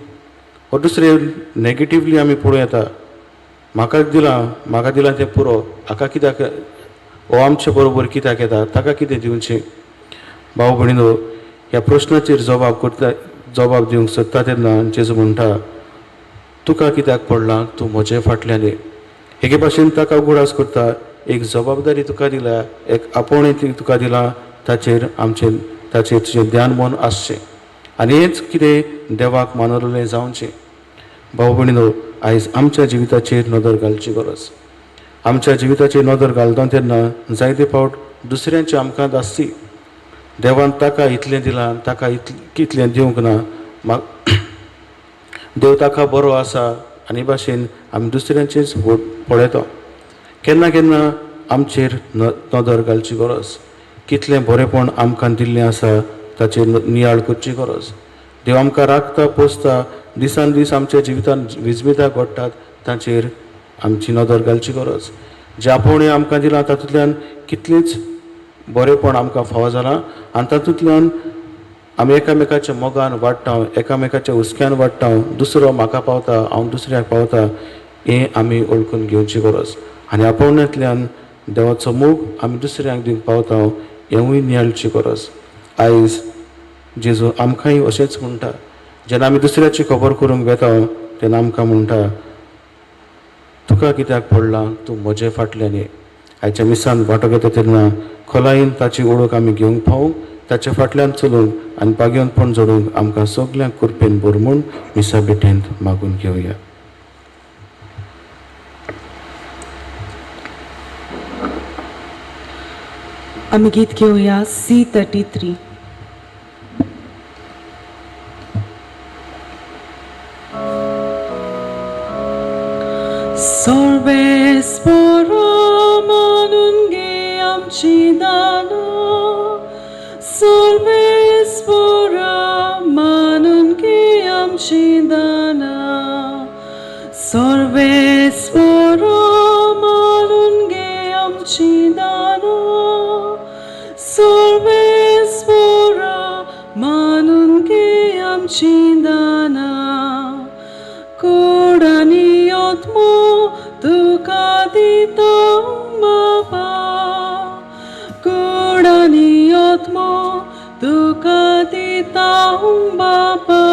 हो दुसरे नॅगेटिवली आमी पळोवं येता, म्हाका दिलां तें पुरो, हाका कित्याक, हो आमच्या बरोबर कित्याक येता, ताका कितें दिवचें? भाव भयणीनो, ह्या प्रश्नाचेर जबाब दिवंक सोदता तेन्ना जेजू म्हणटा, तुका कित्याक पडलां? तूं म्हजे फाटल्यान ये. एके भाशेन ताका उगडास करता, एक जबाबदारी तुका दिल्या, एक आपोवणें तुका दिलां, ताचेर तुजें ध्यान मन आसचें आनी हेंच कितें देवाक मानवलें जावचें. भाव भयणीनो, आयज आमच्या जिविताचेर नदर घालची गरज. आमच्या जिविताचेर नदर घालता तेन्ना जायते फावट दुसऱ्यांची आमकां आसची. देवान ताका इतलें दिलां, ताका कितलें दिवंक ना, देव ताका बरो आसा आनी भाशेन आमी दुसऱ्यांचेच पळयता. केन्ना केन्ना आमचेर नदर घालची गरज. कितलें बरेंपण आमकां दिल्लें आसा ताचेर नियाळ करची गरज. देव आमकां राखता, पोसता, दिसान दीस आमच्या जिवितान विजविता घडटात, ताचेर आमची नदर घालची गरज. जें आपोवणें आमकां दिलां तातूंतल्यान कितलींच बरेंपण आमकां फावो जालां आनी तातूंतल्यान आमी एकामेकाच्या मोगान वाडटा, एकामेकाच्या हुस्क्यान वाडटा. दुसरो म्हाका पावता, हांव दुसऱ्याक पावता, हें आमी ओळखून घेवची गरज. आनी आपोवण्यांतल्यान देवाचो मोग आमी दुसऱ्यांक दिवंक पावता, हेंवूय नियाळची गरज. आयज जेजू आमकांय अशेंच म्हणटा. जेन्ना आमी दुसऱ्याची खबर करूंक वेता तेन्ना आमकां म्हणटा, तुका कित्याक पडलां? तूं म्हजे फाटल्यान ये. आयच्या मिसान वांटो घेता तेन्ना खोलायेन ताची ओळख आमी घेवंक पावूंक, ताच्या फाटल्यान चलूंक आनी पाग्योनपण जोडूंक आमकां सगल्यांक कुरपेन भर म्हूण मिसा बेठेंत मागून घेवया. आमी गीत घेवया C33. Sorvespora manun ge amchi dano, Sorvespora manun ge amchi dana, Sorvespora manun ge amchi dano, Sorvespora manun ge amchi dana, Kodani otmo tuka ditam baba, Kodani otmo tuka ditam baba,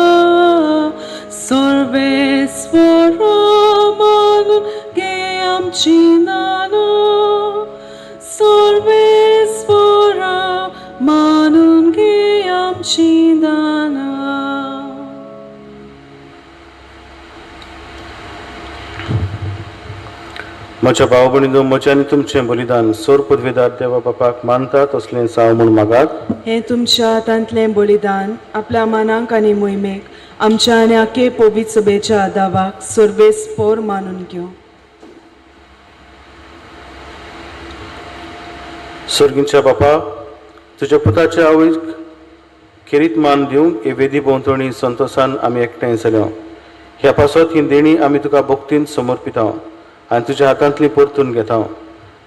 Sorvespora manun ge amchi dano, Sorvespora manun आमची दाना. म्हज्या भाव भयणीनो, म्हजें आनी तुमचें बलिदान सोर पदवेदार देवा बापाक मानता तसलें जावं म्हूण मागात. हे तुमच्या हातांतलें बलिदान आपल्या मनाक आनी मोहिमेक आमच्या आनी आखे पवित्र सभेच्या आदावाक सर्वेस्पोर मानून घेवं. सर्गींच्या बापा, तुज्या पुताच्या आवयक खेरीत मान दिवंक हे वेदी भोंवतणी संतोशान आमी एकठांय जाल्या. ह्या पासत ही देणी आमी तुका भक्तीन समर्पिता आनी तुज्या हातांतली परतून घेता.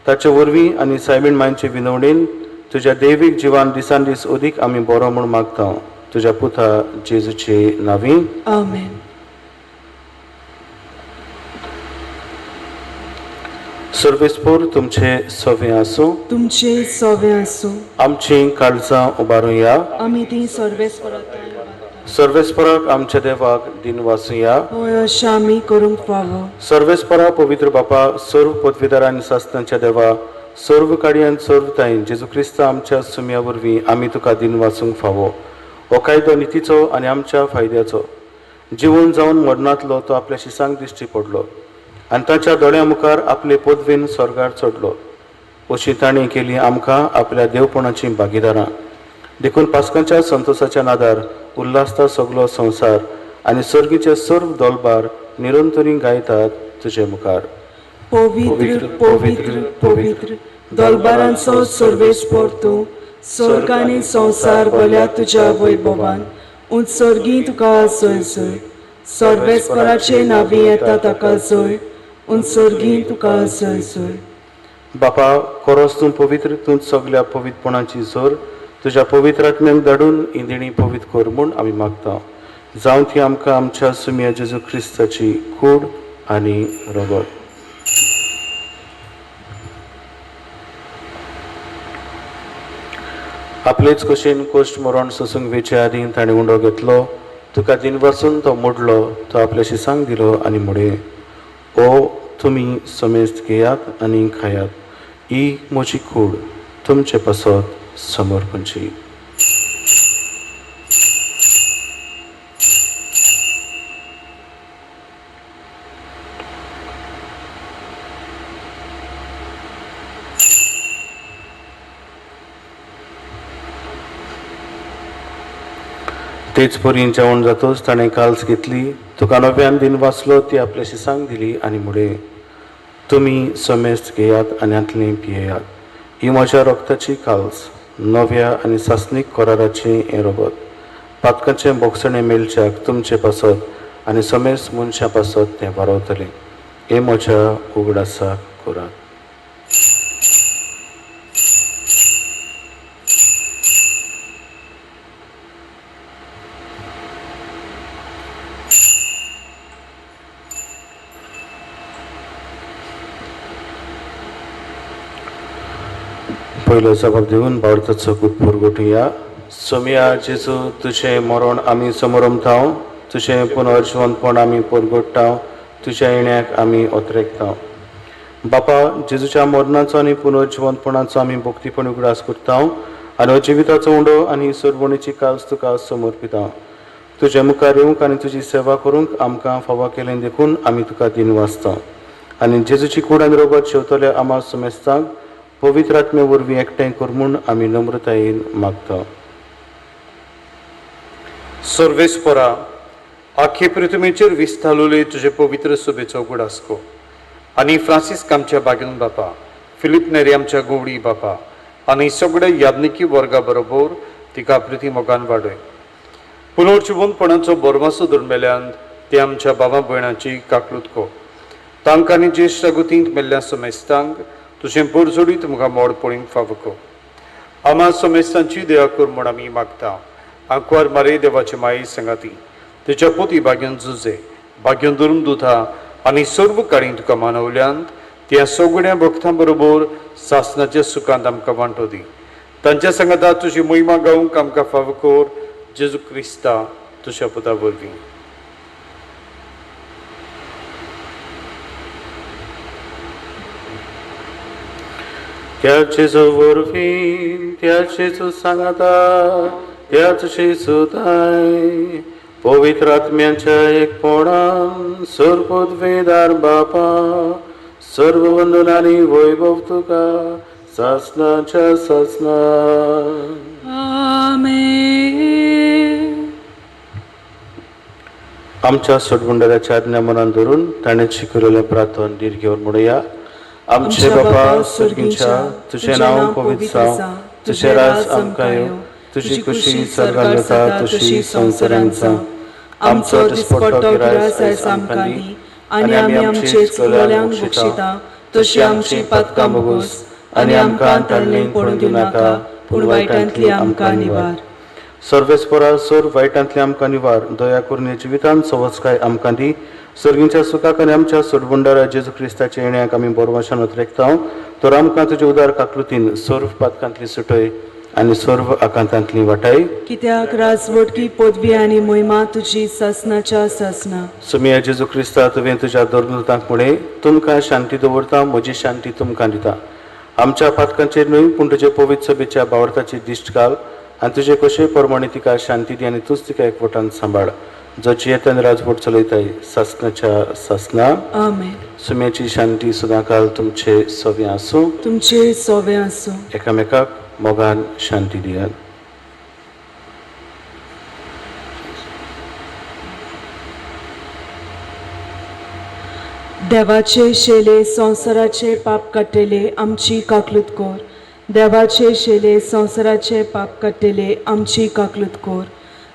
ताचे वरवीं आनी सायबीण मांयचे विनवणेन तुज्या दैवीक जिवान दिसान दीस अदीक आमी बरो म्हूण मागता. तुज्या पुता जेजूचे नांवीं. आमेन. सर्वेस्पोर तुमचे सवे आसूं. तुमचे सवे आसूं. आमची काळजां उबारुया. आमी ती सर्वेस्परांत सर्वेस्पराक आमच्या देवाक दिन वासुया. होय अशें आमी करूंक फावो. सर्वेस्परा पवित्र बापा, सर्व पदवीदार आनी शास्त्रांच्या देवा, सर्व काडी आनी सर्व ताईन जेजू क्रिस्त आमच्या सुम्या वरवीं आमी तुका दिन वाचूंक फावो. हो कायदो नितीचो आनी आमच्या फायद्याचो. जिवन जावन मरणांतलो तो आपल्या शिसांक दिश्टी पडलो आनी ताच्या दोळ्या मुखार आपले पदवेन स्वर्गार चडलो. अशी ताणें केली आमकां आपल्या देवपणाची भागीदारां. देखून पास्कांच्या संतोशाच्या नादार उल्हासता सगलो संवसार आनी सर्गीचे सर्व दोलबार निरंतरी गायतात तुजे मुखार. पवित्र पवित्र पवित्र दोलबारांचो सर्वेस्पोर तूं, स्वर्ग आनी संवसार भल्या तुज्या वैभवान. उत्सर्गी तुका जय जय. सर्वेस्पराचे नांवी येता ताका जय. उत्सर्गी तुका जय जय. बापा, खरोच तूं पवित्र, तूंच सगल्या पवित्रपणाची जोर तुज्या पवित्र आत्म्याक धाडून ही देणी पवित्र कर म्हूण आमी मागता. जावं ती आमकां आमच्या सुम्या जेजू क्रिस्ताची कूड आनी रगत. आपलेच कशेन कोश्ट मरण सोसूंक वेचे आदी ताणें उंडो घेतलो. तुका दिन वाचून तो मोडलो, तो आपल्या शिसांक दिलो आनी म्हडे, ओ तुमी समेस्त घेयात आनी खायात. ही म्हजी कूड तुमचे पासत समर्पणची. तेच परी जेवण जातोच ताणें काल्स घेतली. तुका नव्यान दिन वाचलो, ती आपल्या शिसांक दिली आनी म्हडे, तुमी समेस्त घेयात आनी हातलें पियेयात. ही म्हज्या रक्ताची काल्स, नव्या आनी सासनीक कराराचें हें रगत. पातकाचें बोगसणें मेलच्याक तुमचे पासत आनी समेस्त मनशां पासत तें वारवतलें. हे म्हज्या उगडासाक करात. पयलो जबाब दिवन बावडताचो गुटपूर गोठुया. सोम्या जेजू, तुजें मरण आमी समरमताव, तुजें पुनर्जिवनपण आमी परगोडटाव, तुज्या येण्याक आमी ओतरेकताव. बापा, जेजूच्या मरणाचो आनी पुनर्जिवनपणाचो आमी भक्तीपण उगडास करताव आनी जिविताचो उंडो आनी सरवणीची कास तुका समर्पिताव. तुजे मुखार येवंक आनी तुजी सेवा करूंक आमकां फावो केलें देखून आमी तुका दिन वाचता आनी जेजूची कूड आनी रगत शेवतले आमा समेस्तांक पवित्र आत्मे वरवीं एकठांय कर म्हूण आमी नम्रतायेन मागता. सर्वेस्परा, आखे पृथ्वीचेर विस्तारलेले तुजे पवित्र सभेचो उगडास को आनी फ्रांसीस आमच्या बागेन बापा, फिलीप नेरी आमच्या गोवडी बापा आनी सगळे याज्ञिकी वर्गा बरोबर तिका प्रिती मोगान वाडय. पुनर्जिवनपणाचो बोरमासो धर्मेल्यान ते आमच्या बाबा भयणाची काकलूत को. तांकां आनी ज्येश्ठ गुतींत मेल्ल्या समेस्तांक तुजें परजोडीत तुमकां मोड पळोवंक फावो को. आमा समेस्तांची दया कर म्हूण आमी मागता. आंकवार मारे देवाचे माये संगाती, तुज्या पोती भाग्यान झुजे, भाग्यान धरून दुथा आनी सर्व काळी तुका मानवल्यांत त्या सगळ्या भक्तां बरोबर सासनाच्या सुखांत आमकां वांटो दी. तांच्या सांगाता तुजी महिमा गावंक आमकां फावो कर. जेजू क्रिस्ता तुज्या पुता वरवीं. त्या जेजू वरवीं, त्या जेजू सांगाता, त्याच सुताय पवित्र आत्म्याच्या एकपणान सर्वोद्वेदार बापा सर्व वंदनानी वैभव तुका सासनाच्या सासना. आमेन. आमच्या सोडवंडराच्या आज्ञा मनान धरून ताणें शिकवलेलें प्रार्थना दीर्घेवर म्हणुया. आमचे बापा स्वर्गीच्या तुझें नांव पवित्र जावं, तुझें राज आमकां येवं, तुजी खुशी स्वर्गांत जाता तशी संवसारांत जावं. आमचो दिसपट्टो गिराय आयज आमकां दी आनी आमी आमचे चुकलेल्यांक बक्षिता तशी आमची पातकां बोगोस आनी आमकां ताल्लें पडूं दिवं नाका पूण वायटांतली आमकां निवार. सर्वेस्परा सोर वायटांतले आमकां निवार. दया करून जिवितांत सवस्काय आमकां दी. सर्गींच्या सुखाक आनी आमच्या सोडवंडारा जेजू क्रिस्ताच्या येण्याक आमी बोरवशान उतरेकता. तर आमकां तुजे उदार काकलुतीन सर्व पातकांतली सुटय आनी सर्व आकांतांतली वाटाय. कित्याक राजवटकी पदवी आनी महिमा तुजी सासनाच्या सासना. सुमिया जेजू क्रिस्ता तुवें तुज्या धर्मदूतांक म्हणे तुमकां शांती दवरता, म्हजी शांती तुमकां दिता. आमच्या पातकांचेर न्हय पूण तुजे पवित्र सभेच्या भावार्थाची दिश्ट घाल आनी तुजे कशे प्रमाणे तिका शांती दी आनी तूंच तिका एकवटान सांबाळ. जो जियेतान राजवट चलयताय सासनाच्या सासना. आमेन. सुम्याची शांती सदांकाल तुमचे सवे आसूं. तुमचे सोवे आसूं. एकामेकाक मोगान शांती दियात. देवाचे शेले संवसाराचे पाप काडटेले आमची काकलूत कोर. देवाचे शेले संवसाराचे पाप काडटेले आमची काकलूत कोर.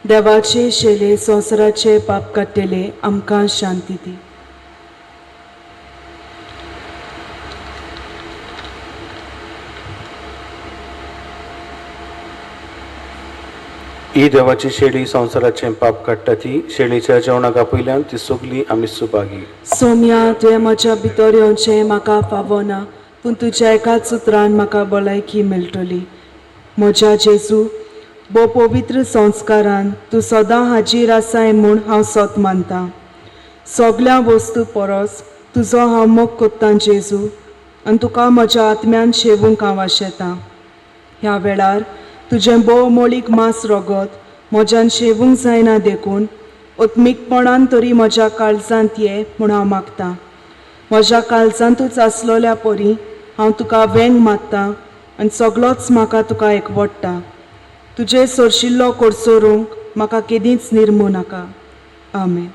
देवाचे शेले संवसाराचे पाप काडटेले आमकां शांती दी. ही देवाची शेळी संवसाराचें पाप काडटा ती. शेळीच्या जेवणाक आपयल्यान ती सगली आमी सुपागी. सोम्या तुवें म्हज्या भितर येवचें म्हाका फावना पूण तुज्या एकाच उतरान म्हाका भलायकी मेळटली. म्हज्या जेजू बो पवित्र संस्कारान तूं सदां हाजीर आसाय म्हूण हांव सत मानतां. सगळ्या वस्तू परस तुजो हांव मोग कोत्तां जेजू आनी तुका म्हज्या आत्म्यान शेवूंक हांव आशेतां. ह्या वेळार तुजें भोव मोळीक मांस रगत म्हज्यान शेवूंक जायना देखून ओत्मीकपणान तरी म्हज्या काळजांत ये म्हूण हांव मागतां. म्हज्या काळजांतूच आसलोल्या परी हांव तुका वेंग मागतां आनी सगळोच म्हाका तुका एकवडटा. तुजे सोरशिल्लो कोडसोरूंक म्हाका केदींच निर्मू नाका. आमेन.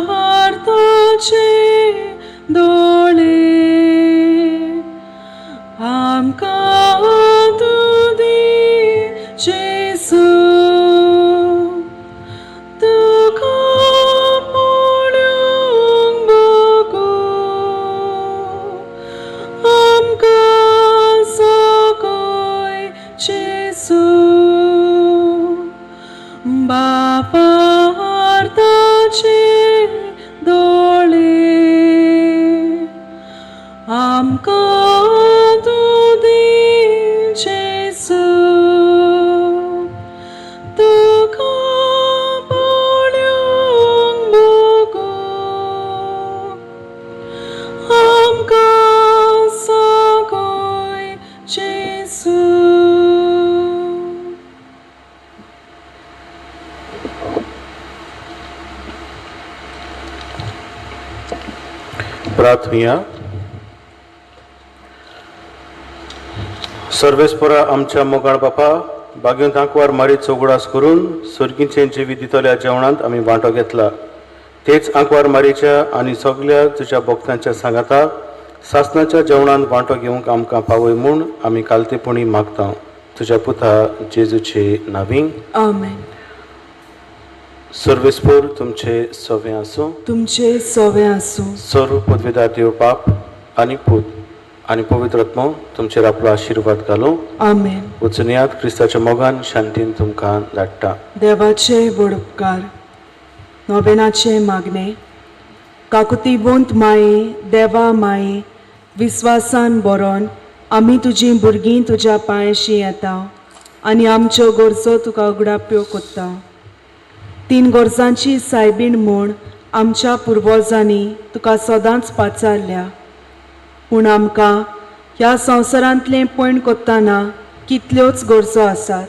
बावार्थाचे दोळे आमकां तूं दी जेजू. तुका पळोवंक बगूं आमकां सगळें जेजू. बावार्थाचे दोळे आमकां तूं दी जेजू. तुका पळोवंक बगूं आमकां सगळें जेजू. प्रार्थना. सर्वेस्परा आमच्या मोगाळ बापा बागेंत आंकवार मारीत चौगडास करून सर्गींचें जिवीत दितल्या जेवणांत आमी वांटो घेतला. तेच आंकवार मारीच्या आनी सगळ्या तुज्या भक्तांच्या सांगाता सासनाच्या जेवणांत वांटो घेवंक आमकां पावय म्हूण आमी कालतेपणी मागता. तुज्या पुता जेजूचे नांवी. आमेन. सर्वेस्पोर तुमचे सवे आसूं. तुमचे सोवे आसूं. सर्व पदवीदार देव बाप आनी पूत आनी पवित्र आत्मो तुमचेर आपलो आशिर्वाद घालूं. आमेन. वचून क्रिस्ताच्या मोगान शांतीन तुमकां धाडटा. देवाचे व्हड उपकार. नोवेनाचे मागणे. काकुतीवंत माये, देवा माये, विस्वासान बरोवन आमी तुजीं भुरगीं तुज्या पांयाशी येता आनी आमच्यो गरजो तुका उगडाप्यो कोत्ता. 3 गोरजांची सायबीण म्हूण आमच्या पुर्वजांनी तुका सदांच पाचारल्या, पूण आमकां ह्या संवसारांतलें पयण कोत्ताना कितल्योच गरजो आसात,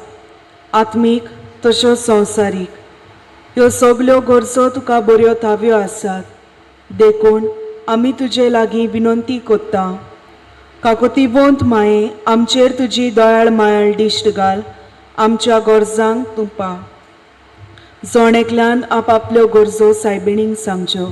आत्मीक तश्यो संवसारीक. ह्यो सगल्यो गरजो तुका बऱ्यो थाव्यो आसात. देखून आमी तुजे लागीं विनंती कोत्ता. काकुतीवंत माये, आमचेर तुजी दयाळ मायाळ दिश्ट घाल. आमच्या गरजांक तूं पा. जण एकल्यान आपापल्यो गरजो सायबिणींक सांगच्यो.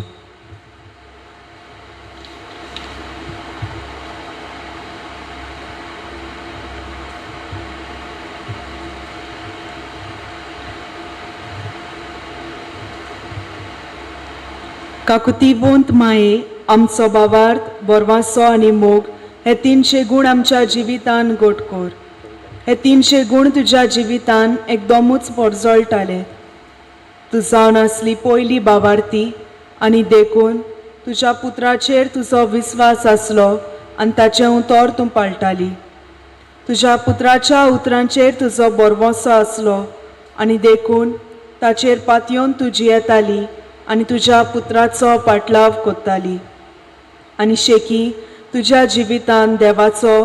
काकुतीवंत माये, आमचो भावार्थ, बोरवासो आनी मोग हे 300 गूण आमच्या जिवितान घोट कोर. हे 300 गूण तुज्या जिवितान एकदमूच परजळटाले. तूं जावन आसली पयली भावार्थी आनी देखून तुज्या पुत्राचेर तुजो विस्वास आसलो आनी ताचें उतर तूं पाळटाली. तुज्या पुत्राच्या उतरांचेर तुजो बोरवोसो आसलो आनी देखून ताचेर पातयेवन तूं जियेताली आनी तुज्या पुत्राचो पाटलाव कोत्ताली. आनी शेकी तुज्या जिवितान देवाचो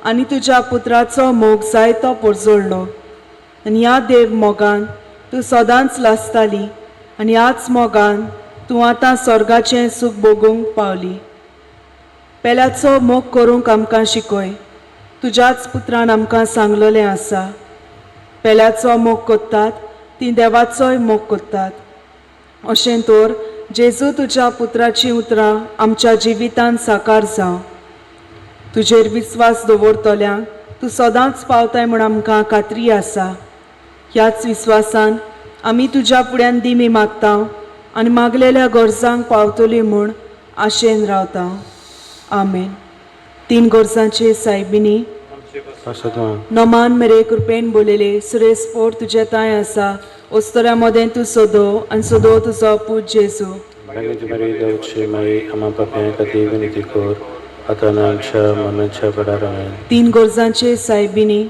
आनी तुज्या पुत्राचो मोग जायतो परजळ्ळो. आनी ह्या देव मोगान तूं सदांच लासताली आनी ह्याच मोगान तूं आतां स्वर्गाचें सूख भोगूंक पावली. पेल्याचो मोग करूंक आमकां शिकय. तुज्याच पुत्रान आमकां सांगलेलें आसा, पेल्याचो मोग कोत्तात तीं देवाचोय मोग कोत्तात. अशें तर जेजू तुज्या पुत्राचीं उतरां आमच्या जिवितान साकार जावं. तुजेर विस्वास दवरतल्यांक तूं सदांच पावताय म्हूण आमकां खात्री आसा. ह्याच विस्वासान आमी तुज्या फुड्यान दिमी मागता आनी मागलेल्या गरजांक पावतली म्हूण आशेन रावता. आमेन. 3 गोरजांचे सायबिणी. नमान मेरे कृपेन बोलेले, सुरेश पोर तुजे ताय आसा, ओस्तोऱ्या मोदें तूं सोदो आनी सोदो तुजो पूत जेजू. तीन गोरजांचे सायबिणी.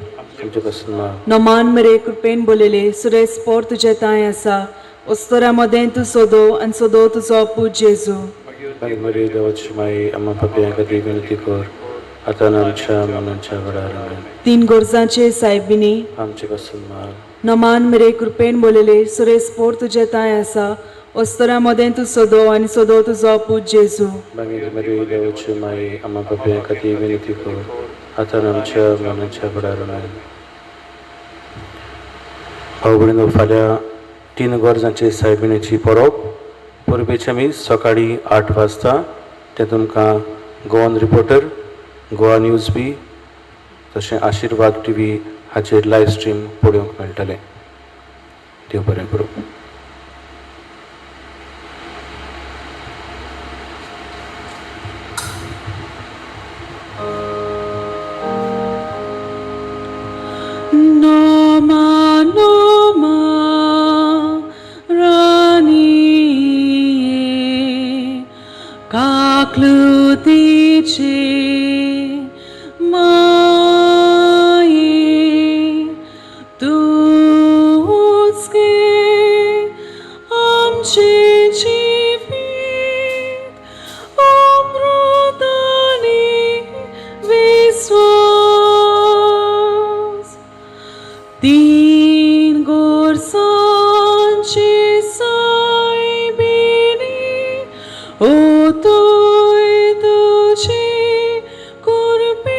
नमान मेरे कृपेन बोलेले, सुरेश पोर तुजे ताय आसा, ओस्तोऱ्या मोदें तूं सोदो आनी सोदो तुजो पूत जेजू. तीन गोरजांचे सायबिणी. नमान मेरे कृपेन बोलेले, सुरेश पोर तुजे ताय आसा, ओस्तोऱ्या मोदें तूं सोदो आनी सोदो तुजो पूत जेजू. भाऊ भयणीनो, फाल्यां 3 गोरजांचे सायबिणीची परब परबेचे आमी सकाळीं 8 वाजता. ते तुमकां गोवन रिपोर्टर, गोवा न्यूज बी तशें आशिर्वाद TV हाचेर लायव्ह स्ट्रीम पळोवंक मेळटलें. देव बरें करूं. Noma, Noma, Rani, Kaklutice, Maye, Tuske, Amche Chivit, Omrodani, Viswas. तीन गोरसांचे सायबिणी, ओ तोय तुझे कुर्बेदिनी,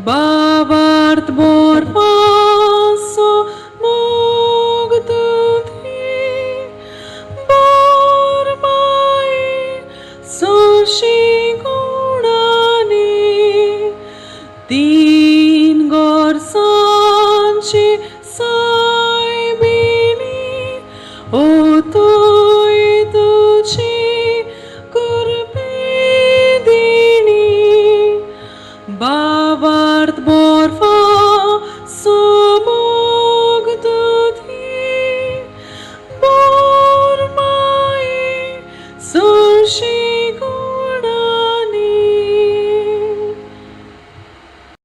बाबार्थ बोरवासो मोग तुधी, बोरमाये सोशी गुणानी. तीन गोरसांचे साय खुशी